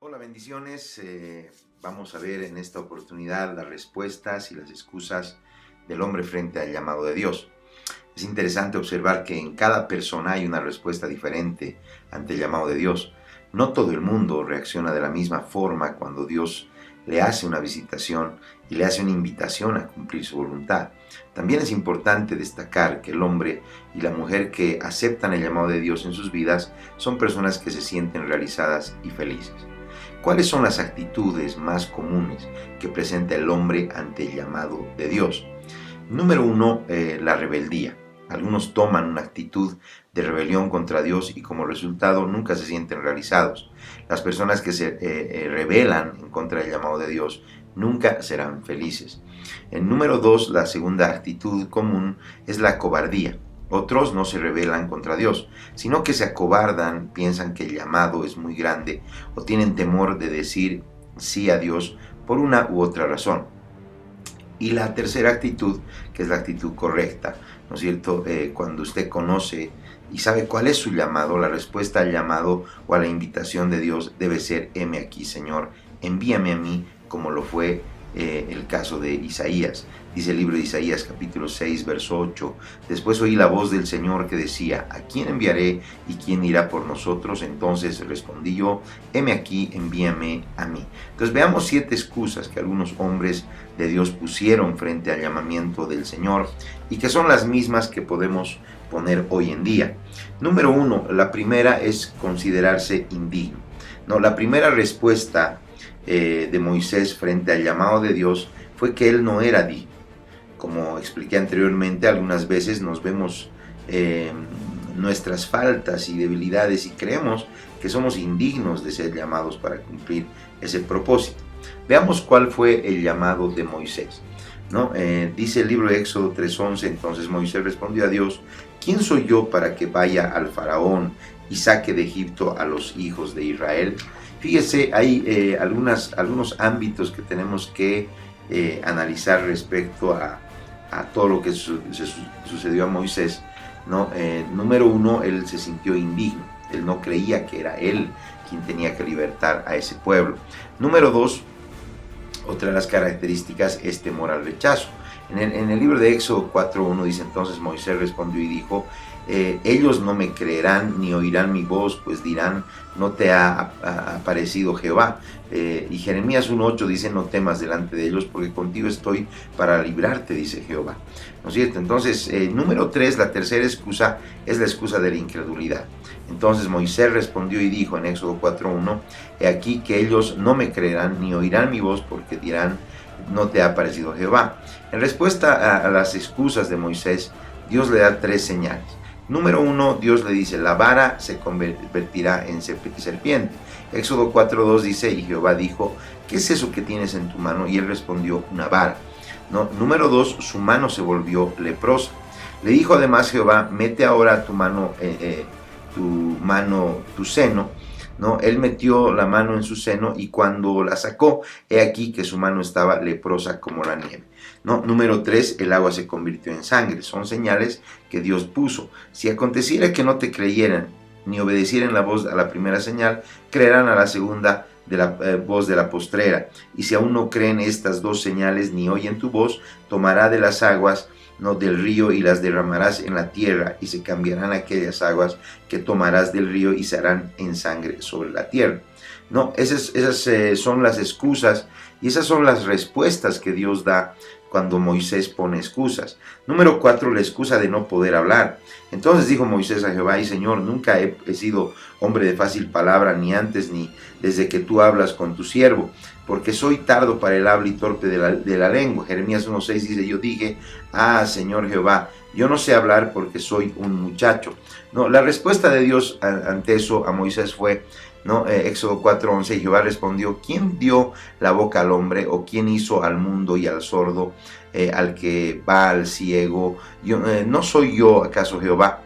Hola, bendiciones. Vamos a ver en esta oportunidad las respuestas y las excusas del hombre frente al llamado de Dios. Es interesante observar que en cada persona hay una respuesta diferente ante el llamado de Dios. No todo el mundo reacciona de la misma forma cuando Dios le hace una visitación y le hace una invitación a cumplir su voluntad. También es importante destacar que el hombre y la mujer que aceptan el llamado de Dios en sus vidas son personas que se sienten realizadas y felices. ¿Cuáles son las actitudes más comunes que presenta el hombre ante el llamado de Dios? Número uno, la rebeldía. Algunos toman una actitud de rebelión contra Dios y como resultado nunca se sienten realizados. Las personas que se rebelan en contra del llamado de Dios nunca serán felices. El número dos, la segunda actitud común es la cobardía. Otros no se rebelan contra Dios, sino que se acobardan, piensan que el llamado es muy grande o tienen temor de decir sí a Dios por una u otra razón. Y la tercera actitud, que es la actitud correcta, ¿no es cierto? Cuando usted conoce y sabe cuál es su llamado, la respuesta al llamado o a la invitación de Dios debe ser: heme aquí, Señor, envíame a mí, como lo fue el caso de Isaías. Dice el libro de Isaías capítulo 6 verso 8: después oí la voz del Señor que decía: ¿a quién enviaré y quién irá por nosotros? Entonces respondí yo: heme aquí, envíame a mí. Entonces veamos 7 excusas que algunos hombres de Dios pusieron frente al llamamiento del Señor y que son las mismas que podemos poner hoy en día. Número 1, la primera es considerarse indigno. No, la primera respuesta de Moisés frente al llamado de Dios fue que él no era digno. Como expliqué anteriormente, algunas veces nos vemos nuestras faltas y debilidades y creemos que somos indignos de ser llamados para cumplir ese propósito. Veamos cuál fue el llamado de Moisés, ¿no? Dice el libro de Éxodo 3:11: entonces Moisés respondió a Dios: ¿quién soy yo para que vaya al faraón y saque de Egipto a los hijos de Israel? Fíjese, hay algunos ámbitos que tenemos que analizar respecto a todo lo que sucedió a Moisés, ¿no? Número 1, él se sintió indigno. Él no creía que era él quien tenía que libertar a ese pueblo. Número 2, otra de las características es temor al rechazo. En el libro de Éxodo 4:1 dice: entonces Moisés respondió y dijo: ellos no me creerán ni oirán mi voz, pues dirán: no te ha aparecido Jehová. Y Jeremías 1:8 dice: no temas delante de ellos, porque contigo estoy para librarte, dice Jehová. ¿No es cierto? Entonces, número 3, la tercera excusa es la excusa de la incredulidad. Entonces Moisés respondió y dijo en Éxodo 4:1: he aquí que ellos no me creerán ni oirán mi voz, porque dirán: no te ha aparecido Jehová. En respuesta a las excusas de Moisés, Dios le da 3 señales. Número 1, Dios le dice: la vara se convertirá en serpiente. Éxodo 4:2 dice: y Jehová dijo: ¿qué es eso que tienes en tu mano? Y él respondió: una vara. No. Número 2, su mano se volvió leprosa. Le dijo además Jehová: mete ahora tu seno. ¿No? Él metió la mano en su seno y cuando la sacó, he aquí que su mano estaba leprosa como la nieve. ¿No? Número 3, el agua se convirtió en sangre. Son señales que Dios puso. Si aconteciera que no te creyeran ni obedecieran la voz a la primera señal, creerán a la segunda de la voz de la postrera. Y si aún no creen estas 2 señales ni oyen tu voz, tomará de las aguas, ¿no?, del río y las derramarás en la tierra, y se cambiarán aquellas aguas que tomarás del río y se harán en sangre sobre la tierra. No, esas son las excusas y esas son las respuestas que Dios da cuando Moisés pone excusas. Número 4, la excusa de no poder hablar. Entonces dijo Moisés a Jehová: y Señor, nunca he sido hombre de fácil palabra, ni antes ni desde que tú hablas con tu siervo, porque soy tardo para el habla y torpe de la lengua. Jeremías 1:6 dice: yo dije: Señor Jehová, yo no sé hablar porque soy un muchacho. No, la respuesta de Dios ante eso a Moisés fue, ¿no? Éxodo 4:11: Jehová respondió: ¿quién dio la boca al hombre? ¿O quién hizo al mundo y al sordo, al que va al ciego? ¿No soy yo acaso Jehová?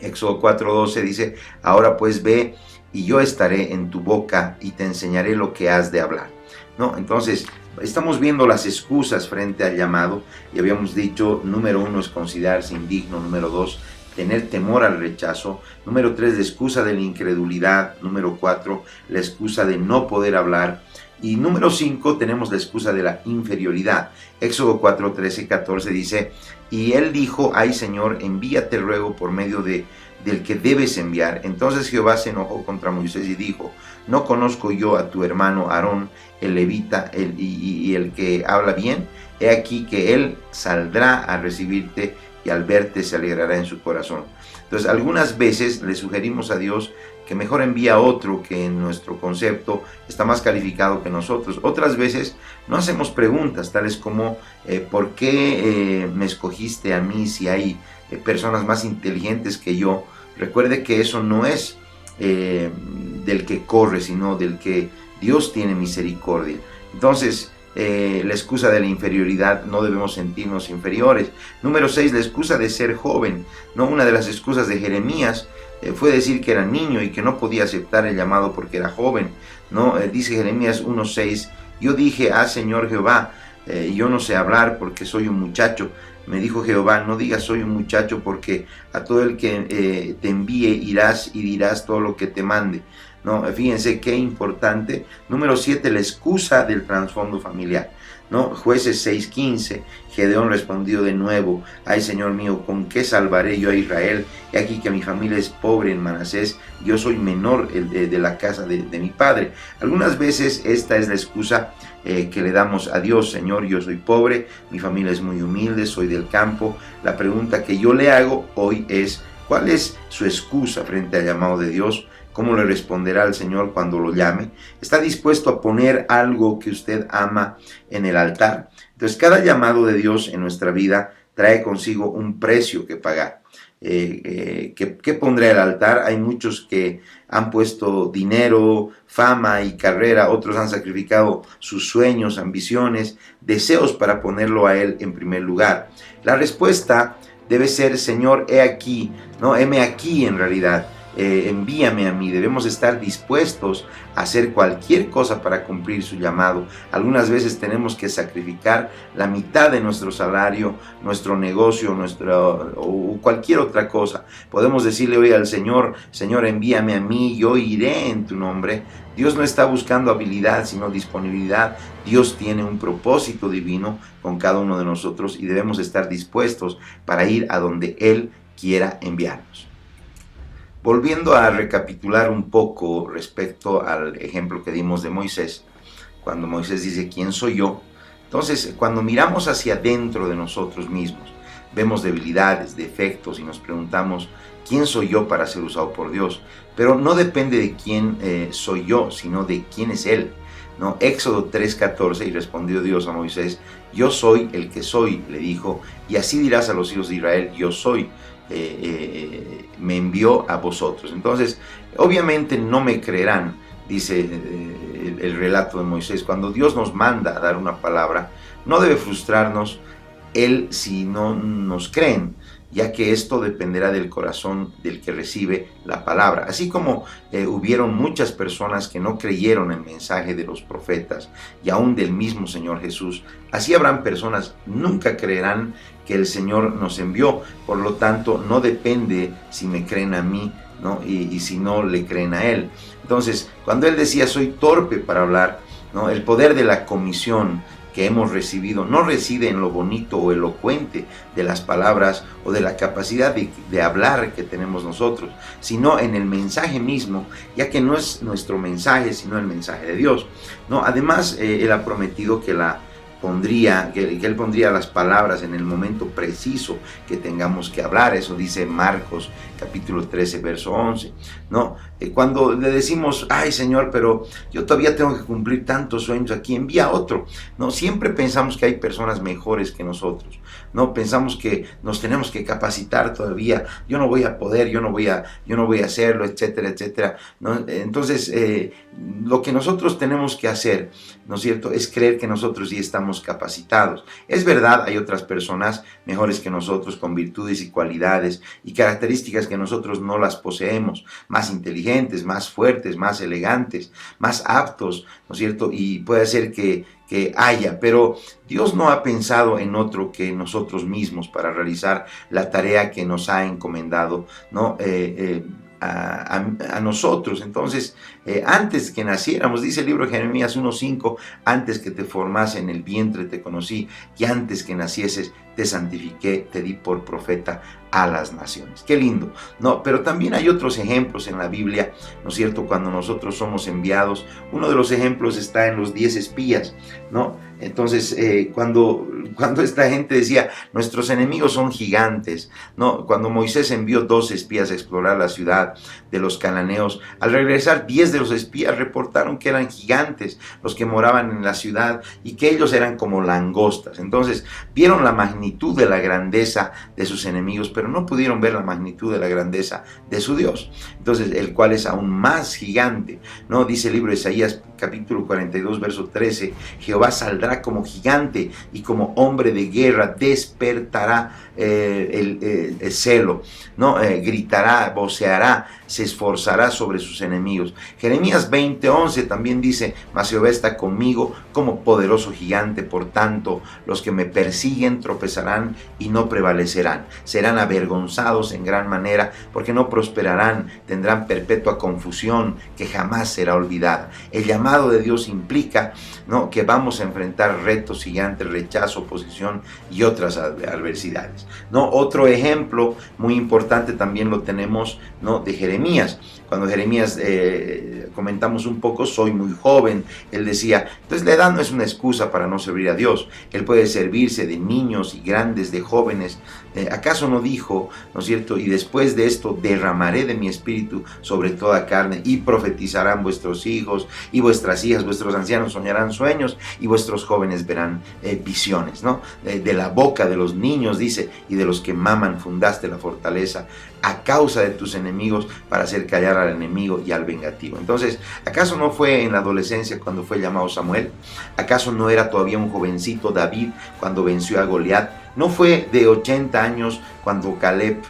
Éxodo 4:12 dice: ahora pues ve, y yo estaré en tu boca y te enseñaré lo que has de hablar. ¿No? Entonces, estamos viendo las excusas frente al llamado y habíamos dicho: número 1 es considerarse indigno, número 2, tener temor al rechazo. Número 3, la excusa de la incredulidad. Número 4, la excusa de no poder hablar. Y número 5, tenemos la excusa de la inferioridad. Éxodo 4, 13, 14 dice, y él dijo, ay Señor, envíate ruego por medio del que debes enviar. Entonces Jehová se enojó contra Moisés y dijo, ¿no conozco yo a tu hermano Aarón, el levita, y el que habla bien? He aquí que él saldrá a recibirte y al verte se alegrará en su corazón. Entonces, algunas veces le sugerimos a Dios que mejor envía a otro que en nuestro concepto está más calificado que nosotros. Otras veces no hacemos preguntas tales como ¿por qué me escogiste a mí si hay personas más inteligentes que yo? Recuerde que eso no es del que corre, sino del que Dios tiene misericordia. Entonces, la excusa de la inferioridad, no debemos sentirnos inferiores. Número 6, la excusa de ser joven, ¿no? Una de las excusas de Jeremías fue decir que era niño y que no podía aceptar el llamado porque era joven, ¿no? Dice Jeremías 1:6, yo dije, Señor Jehová, yo no sé hablar porque soy un muchacho. Me dijo Jehová, no digas soy un muchacho, porque a todo el que te envíe irás y dirás todo lo que te mande. No, fíjense qué importante. Número 7, la excusa del trasfondo familiar. ¿No? Jueces 6:15, Gedeón respondió de nuevo, ay Señor mío, ¿con qué salvaré yo a Israel? He aquí que mi familia es pobre en Manasés, yo soy menor de la casa de mi padre. Algunas veces esta es la excusa que le damos a Dios. Señor, yo soy pobre, mi familia es muy humilde, soy del campo. La pregunta que yo le hago hoy es, ¿cuál es su excusa frente al llamado de Dios? ¿Cómo le responderá al Señor cuando lo llame? ¿Está dispuesto a poner algo que usted ama en el altar? Entonces, cada llamado de Dios en nuestra vida trae consigo un precio que pagar. ¿Qué pondré al altar? Hay muchos que han puesto dinero, fama y carrera, otros han sacrificado sus sueños, ambiciones, deseos para ponerlo a Él en primer lugar. La respuesta debe ser, Señor, he aquí, no, heme aquí en realidad. Envíame a mí. Debemos estar dispuestos a hacer cualquier cosa para cumplir su llamado. Algunas veces tenemos que sacrificar la mitad de nuestro salario, nuestro negocio, o cualquier otra cosa. Podemos decirle hoy al Señor, Señor, envíame a mí, yo iré en tu nombre. Dios no está buscando habilidad, sino disponibilidad. Dios tiene un propósito divino con cada uno de nosotros y debemos estar dispuestos para ir a donde Él quiera enviarnos. Volviendo a recapitular un poco respecto al ejemplo que dimos de Moisés, cuando Moisés dice, ¿quién soy yo? Entonces, cuando miramos hacia adentro de nosotros mismos, vemos debilidades, defectos y nos preguntamos, ¿quién soy yo para ser usado por Dios? Pero no depende de quién soy yo, sino de quién es Él. ¿No? Éxodo 3:14, y respondió Dios a Moisés, yo soy el que soy, le dijo, y así dirás a los hijos de Israel, yo soy. Me envió a vosotros. Entonces, obviamente no me creerán, dice el relato de Moisés. Cuando Dios nos manda a dar una palabra, no debe frustrarnos si no nos creen, ya que esto dependerá del corazón del que recibe la palabra. Así como hubieron muchas personas que no creyeron el mensaje de los profetas y aún del mismo Señor Jesús, así habrán personas nunca creerán que el Señor nos envió. Por lo tanto, no depende si me creen a mí, ¿no? y si no le creen a Él. Entonces, cuando Él decía, soy torpe para hablar, ¿no? El poder de la comisión que hemos recibido no reside en lo bonito o elocuente de las palabras o de la capacidad de hablar que tenemos nosotros, sino en el mensaje mismo, ya que no es nuestro mensaje, sino el mensaje de Dios, ¿no? Además, Él ha prometido que Él pondría las palabras en el momento preciso que tengamos que hablar. Eso dice Marcos capítulo 13, verso 11, ¿no? Cuando le decimos, ay Señor, pero yo todavía tengo que cumplir tantos sueños aquí, envía otro, ¿no? Siempre pensamos que hay personas mejores que nosotros, ¿no? Pensamos que nos tenemos que capacitar todavía, yo no voy a poder, yo no voy a hacerlo, etcétera, etcétera, ¿no? Entonces, lo que nosotros tenemos que hacer, ¿no es cierto?, es creer que nosotros sí estamos capacitados. Es verdad, hay otras personas mejores que nosotros, con virtudes y cualidades y características que que nosotros no las poseemos, más inteligentes, más fuertes, más elegantes, más aptos, ¿no es cierto? Y puede ser que haya, pero Dios no ha pensado en otro que nosotros mismos para realizar la tarea que nos ha encomendado, ¿no? A nosotros. Entonces, antes que naciéramos, dice el libro de Jeremías 1:5, antes que te formase en el vientre te conocí, y antes que nacieses te santifiqué, te di por profeta a las naciones. Qué lindo, ¿no? Pero también hay otros ejemplos en la Biblia, ¿no es cierto? Cuando nosotros somos enviados, uno de los ejemplos está en los 10 espías, ¿no? Entonces, cuando esta gente decía, nuestros enemigos son gigantes, ¿no? Cuando Moisés envió 2 espías a explorar la ciudad de los cananeos, al regresar 10 de los espías reportaron que eran gigantes los que moraban en la ciudad y que ellos eran como langostas. Entonces, vieron la magnitud de la grandeza de sus enemigos, pero no pudieron ver la magnitud de la grandeza de su Dios. Entonces, el cual es aún más gigante, ¿no? Dice el libro de Isaías, capítulo 42, verso 13, Jehová saldrá como gigante y como hombre de guerra despertará el celo, ¿no? Gritará, voceará, se esforzará sobre sus enemigos. Jeremías 20:11 también dice, mas Jehová está conmigo como poderoso gigante, por tanto los que me persiguen tropezarán y no prevalecerán, serán avergonzados en gran manera, porque no prosperarán, tendrán perpetua confusión que jamás será olvidada. El llamado de Dios implica, ¿no?, que vamos a enfrentar retos gigantes, rechazo, oposición y otras adversidades, ¿no? Otro ejemplo muy importante también lo tenemos, ¿no?, de Jeremías. Cuando Jeremías, comentamos un poco, soy muy joven, él decía, entonces la edad no es una excusa para no servir a Dios, él puede servirse de niños y grandes, de jóvenes. ¿Acaso no dijo, no es cierto, y después de esto derramaré de mi espíritu sobre toda carne y profetizarán vuestros hijos y vuestras hijas, vuestros ancianos soñarán sueños y vuestros jóvenes verán visiones, ¿no? De la boca de los niños, dice, y de los que maman fundaste la fortaleza a causa de tus enemigos para hacer callar al enemigo y al vengativo. Entonces, ¿acaso no fue en la adolescencia cuando fue llamado Samuel? ¿Acaso no era todavía un jovencito David cuando venció a Goliat? ¿No fue de 80 años cuando Caleb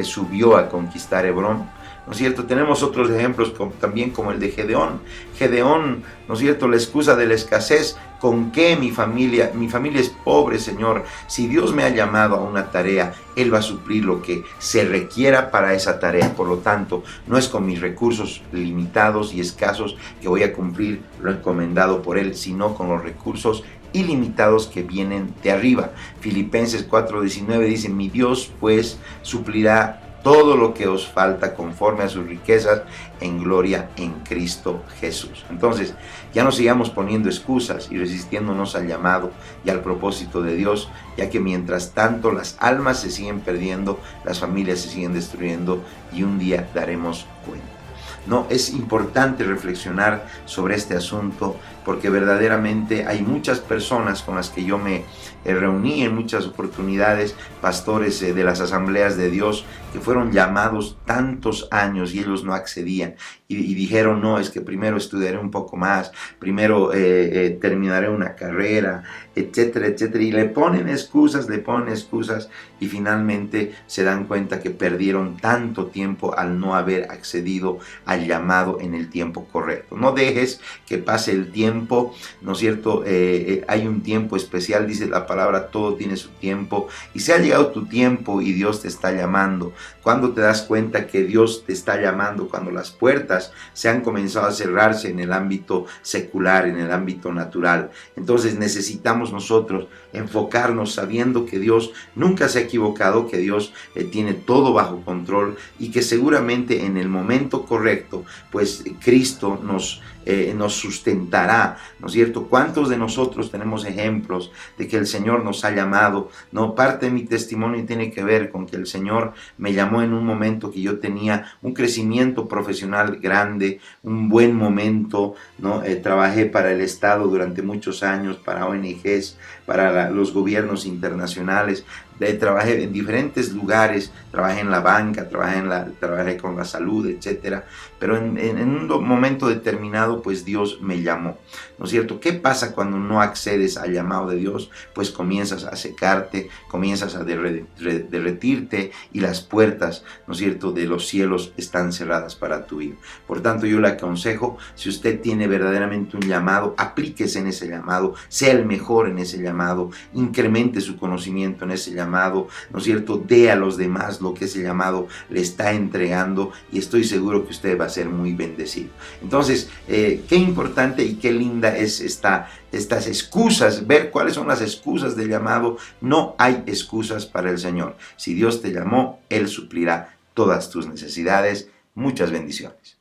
subió a conquistar Hebrón? ¿No es cierto? Tenemos otros ejemplos también como el de Gedeón. Gedeón, ¿no es cierto? La excusa de la escasez. ¿Con qué mi familia es pobre, Señor? Si Dios me ha llamado a una tarea, Él va a suplir lo que se requiera para esa tarea. Por lo tanto, no es con mis recursos limitados y escasos que voy a cumplir lo encomendado por Él, sino con los recursos ilimitados que vienen de arriba. Filipenses 4:19 dice, mi Dios pues suplirá todo lo que os falta conforme a sus riquezas en gloria en Cristo Jesús. Entonces, ya no sigamos poniendo excusas y resistiéndonos al llamado y al propósito de Dios, ya que mientras tanto las almas se siguen perdiendo, las familias se siguen destruyendo y un día daremos cuenta. No, es importante reflexionar sobre este asunto porque verdaderamente hay muchas personas con las que yo me reuní en muchas oportunidades, pastores de las asambleas de Dios que fueron llamados tantos años y ellos no accedían y dijeron, no, es que primero estudiaré un poco más, primero terminaré una carrera, etcétera, etcétera, y le ponen excusas y finalmente se dan cuenta que perdieron tanto tiempo al no haber accedido al llamado en el tiempo correcto. No dejes que pase el tiempo, ¿no es cierto? Hay un tiempo especial, dice la palabra, todo tiene su tiempo, y se ha llegado tu tiempo y Dios te está llamando. Cuando te das cuenta que Dios te está llamando, cuando las puertas se han comenzado a cerrarse en el ámbito secular, en el ámbito natural, entonces necesitamos nosotros enfocarnos sabiendo que Dios nunca se ha equivocado, que Dios tiene todo bajo control y que seguramente en el momento correcto, pues Cristo nos sustentará, ¿no es cierto? ¿Cuántos de nosotros tenemos ejemplos de que el Señor nos ha llamado? No, parte de mi testimonio tiene que ver con que el Señor me llamó en un momento que yo tenía un crecimiento profesional grande, un buen momento, ¿no? Trabajé para el Estado durante muchos años, para ONGs, para los gobiernos internacionales, trabajé en diferentes lugares, trabajé en la banca, trabajé con la salud, etcétera, pero en un momento determinado, pues Dios me llamó, ¿no es cierto? ¿Qué pasa cuando no accedes al llamado de Dios? Pues comienzas a secarte, comienzas a derretirte y las puertas, ¿no es cierto?, de los cielos están cerradas para tu vida. Por tanto, yo le aconsejo, si usted tiene verdaderamente un llamado, aplíquese en ese llamado, sea el mejor en ese llamado, incremente su conocimiento en ese llamado, ¿no es cierto?, dé a los demás lo que ese llamado le está entregando y estoy seguro que usted va a ser muy bendecido. Entonces, qué importante y qué linda es estas excusas, ver cuáles son las excusas del llamado. No hay excusas para el Señor. Si Dios te llamó, Él suplirá todas tus necesidades. Muchas bendiciones.